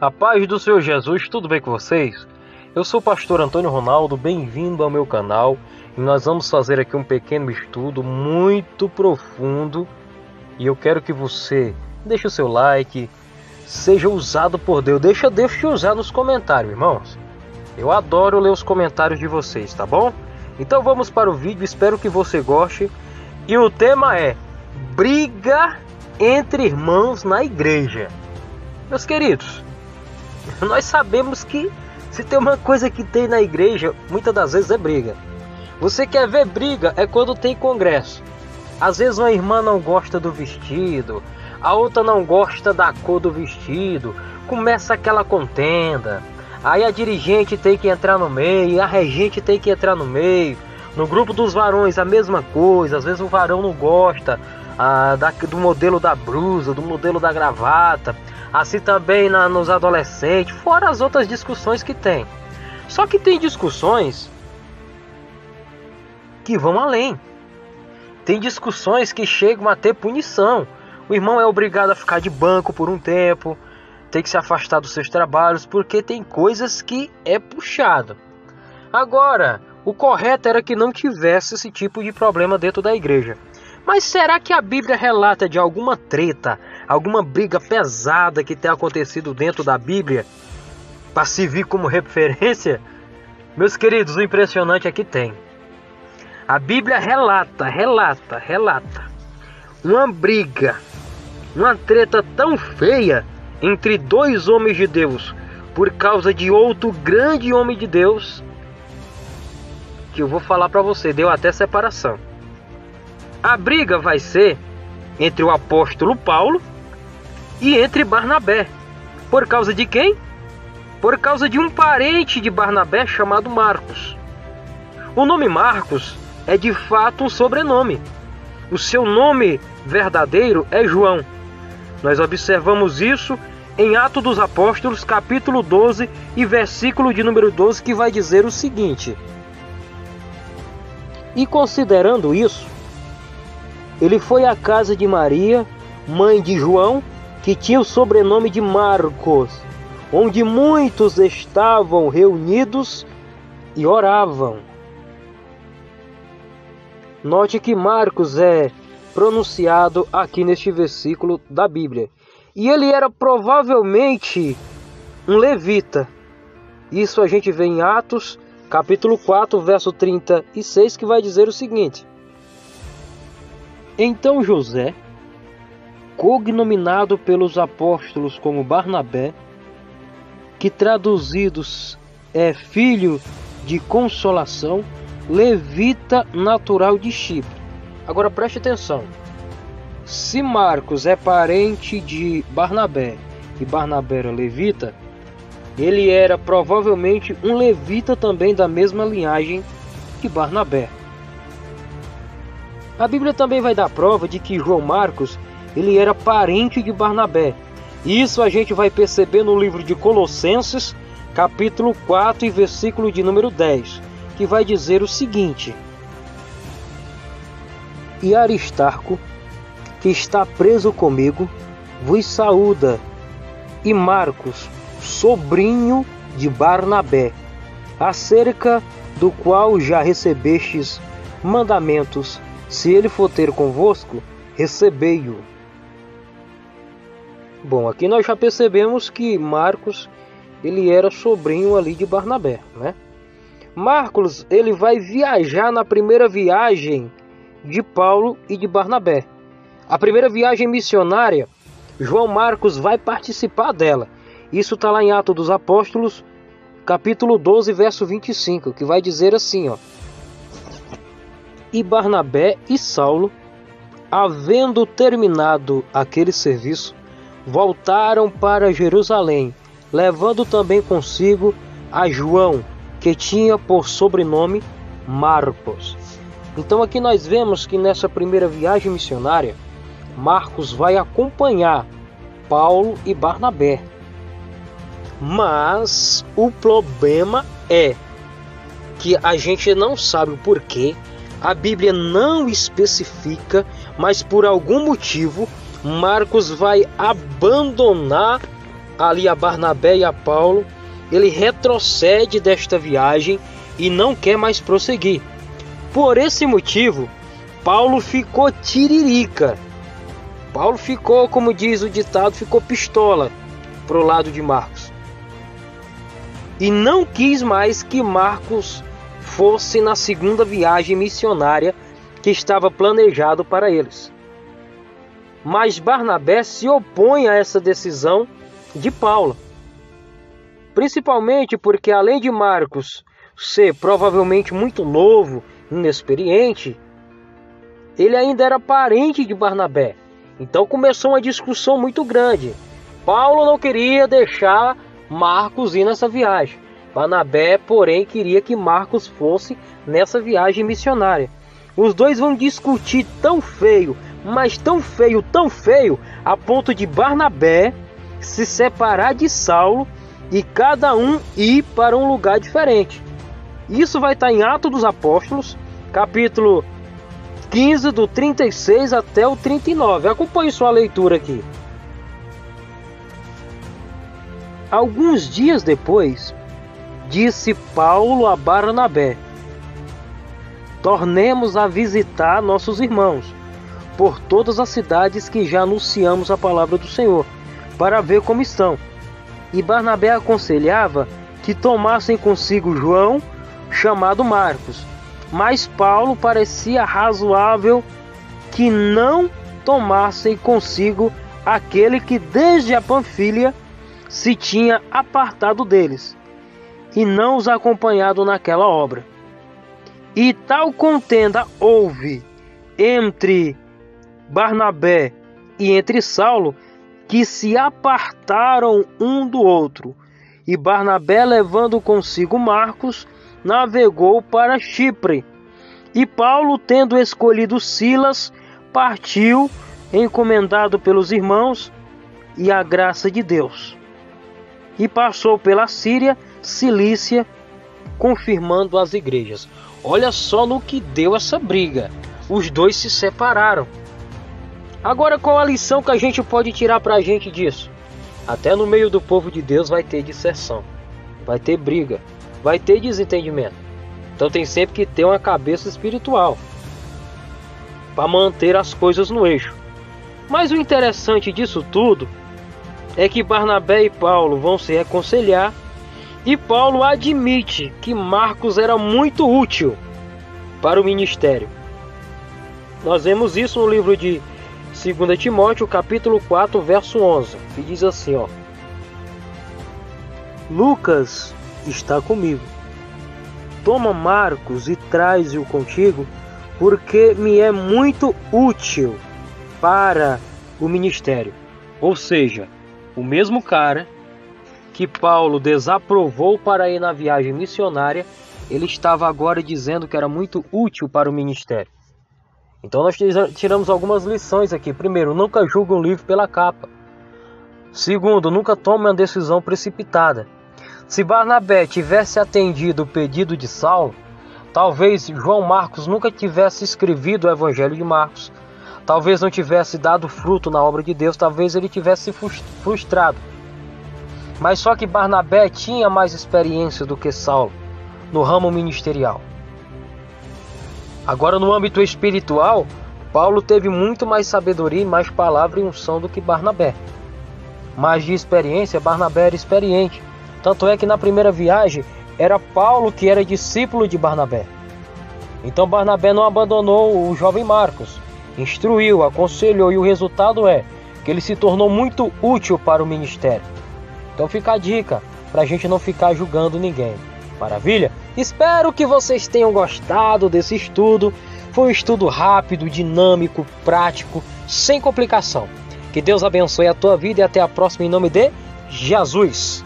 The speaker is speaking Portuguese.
A paz do Senhor Jesus, tudo bem com vocês? Eu sou o pastor Antônio Ronaldo, bem-vindo ao meu canal e nós vamos fazer aqui um pequeno estudo muito profundo e eu quero que você deixe o seu like, seja usado por Deus, deixa Deus te usar nos comentários, irmãos. Eu adoro ler os comentários de vocês, tá bom? Então vamos para o vídeo, espero que você goste e o tema é briga entre irmãos na igreja. Meus queridos, nós sabemos que se tem uma coisa que tem na igreja, muitas das vezes é briga. Você quer ver briga é quando tem congresso. Às vezes uma irmã não gosta do vestido, a outra não gosta da cor do vestido, começa aquela contenda. Aí a dirigente tem que entrar no meio, a regente tem que entrar no meio. No grupo dos varões a mesma coisa, às vezes o varão não gosta do modelo da blusa, do modelo da gravata. Assim também nos adolescentes, fora as outras discussões que tem. Só que tem discussões que vão além. Tem discussões que chegam a ter punição. O irmão é obrigado a ficar de banco por um tempo, tem que se afastar dos seus trabalhos, porque tem coisas que é puxado. Agora, o correto era que não tivesse esse tipo de problema dentro da igreja. Mas será que a Bíblia relata de alguma treta, alguma briga pesada que tenha acontecido dentro da Bíblia, para servir como referência? Meus queridos, o impressionante é que tem. A Bíblia relata uma briga, uma treta tão feia entre dois homens de Deus, por causa de outro grande homem de Deus, que eu vou falar para você, deu até separação. A briga vai ser entre o apóstolo Paulo e entre Barnabé. Por causa de quem? Por causa de um parente de Barnabé chamado Marcos. O nome Marcos é de fato um sobrenome. O seu nome verdadeiro é João. Nós observamos isso em Atos dos Apóstolos, capítulo 12 e versículo de número 12, que vai dizer o seguinte: e considerando isso, ele foi à casa de Maria, mãe de João, que tinha o sobrenome de Marcos, onde muitos estavam reunidos e oravam. Note que Marcos é pronunciado aqui neste versículo da Bíblia. E ele era provavelmente um levita. Isso a gente vê em Atos, capítulo 4, verso 36, que vai dizer o seguinte: então José, cognominado pelos apóstolos como Barnabé, que traduzidos é filho de consolação, levita natural de Chipre. Agora preste atenção. Se Marcos é parente de Barnabé e Barnabé era levita, ele era provavelmente um levita também da mesma linhagem que Barnabé. A Bíblia também vai dar prova de que João Marcos ele era parente de Barnabé. Isso a gente vai perceber no livro de Colossenses, capítulo 4 e versículo de número 10, que vai dizer o seguinte: e Aristarco, que está preso comigo, vos saúda, e Marcos, sobrinho de Barnabé, acerca do qual já recebestes mandamentos. Se ele for ter convosco, recebei-o. Bom, aqui nós já percebemos que Marcos ele era sobrinho ali de Barnabé, né? Marcos ele vai viajar na primeira viagem de Paulo e de Barnabé. A primeira viagem missionária, João Marcos vai participar dela. Isso está lá em Atos dos Apóstolos, capítulo 12, verso 25, que vai dizer assim, ó: e Barnabé e Saulo, havendo terminado aquele serviço, voltaram para Jerusalém, levando também consigo a João, que tinha por sobrenome Marcos. Então aqui nós vemos que nessa primeira viagem missionária, Marcos vai acompanhar Paulo e Barnabé. Mas o problema é que a gente não sabe o porquê, a Bíblia não especifica, mas por algum motivo Marcos vai abandonar ali a Barnabé e a Paulo, ele retrocede desta viagem e não quer mais prosseguir. Por esse motivo, Paulo ficou tiririca. Paulo ficou, como diz o ditado, ficou pistola pro lado de Marcos. E não quis mais que Marcos fosse na segunda viagem missionária que estava planejado para eles. Mas Barnabé se opõe a essa decisão de Paulo. Principalmente porque, além de Marcos ser provavelmente muito novo, inexperiente, ele ainda era parente de Barnabé. Então começou uma discussão muito grande. Paulo não queria deixar Marcos ir nessa viagem. Barnabé, porém, queria que Marcos fosse nessa viagem missionária. Os dois vão discutir tão feio, mas tão feio, a ponto de Barnabé se separar de Saulo e cada um ir para um lugar diferente. Isso vai estar em Atos dos Apóstolos, capítulo 15, do 36 até o 39. Acompanhe sua leitura aqui. Alguns dias depois, disse Paulo a Barnabé: tornemos a visitar nossos irmãos por todas as cidades que já anunciamos a palavra do Senhor, para ver como estão. E Barnabé aconselhava que tomassem consigo João, chamado Marcos. Mas Paulo parecia razoável que não tomassem consigo aquele que desde a Panfilha se tinha apartado deles, e não os acompanhado naquela obra. E tal contenda houve entre Barnabé e entre Saulo, que se apartaram um do outro. E Barnabé, levando consigo Marcos, navegou para Chipre. E Paulo, tendo escolhido Silas, partiu, encomendado pelos irmãos e a graça de Deus. E passou pela Síria, Cilícia, confirmando as igrejas. Olha só no que deu essa briga. Os dois se separaram. Agora, qual a lição que a gente pode tirar pra gente disso? Até no meio do povo de Deus vai ter disseção, vai ter briga, vai ter desentendimento. Então tem sempre que ter uma cabeça espiritual para manter as coisas no eixo. Mas o interessante disso tudo é que Barnabé e Paulo vão se reconciliar, e Paulo admite que Marcos era muito útil para o ministério. Nós vemos isso no livro de 2 Timóteo, capítulo 4, verso 11, que diz assim, ó: Lucas está comigo. Toma Marcos e traze-o contigo, porque me é muito útil para o ministério. Ou seja, o mesmo cara que Paulo desaprovou para ir na viagem missionária, ele estava agora dizendo que era muito útil para o ministério. Então nós tiramos algumas lições aqui. Primeiro, nunca julgue um livro pela capa. Segundo, nunca tome uma decisão precipitada. Se Barnabé tivesse atendido o pedido de Saulo, talvez João Marcos nunca tivesse escrevido o Evangelho de Marcos. Talvez não tivesse dado fruto na obra de Deus. Talvez ele tivesse frustrado. Mas só que Barnabé tinha mais experiência do que Saulo no ramo ministerial. Agora, no âmbito espiritual, Paulo teve muito mais sabedoria e mais palavra e unção do que Barnabé. Mas de experiência, Barnabé era experiente. Tanto é que na primeira viagem, era Paulo que era discípulo de Barnabé. Então Barnabé não abandonou o jovem Marcos. Instruiu, aconselhou, e o resultado é que ele se tornou muito útil para o ministério. Então fica a dica, para a gente não ficar julgando ninguém. Maravilha? Espero que vocês tenham gostado desse estudo. Foi um estudo rápido, dinâmico, prático, sem complicação. Que Deus abençoe a tua vida e até a próxima em nome de Jesus.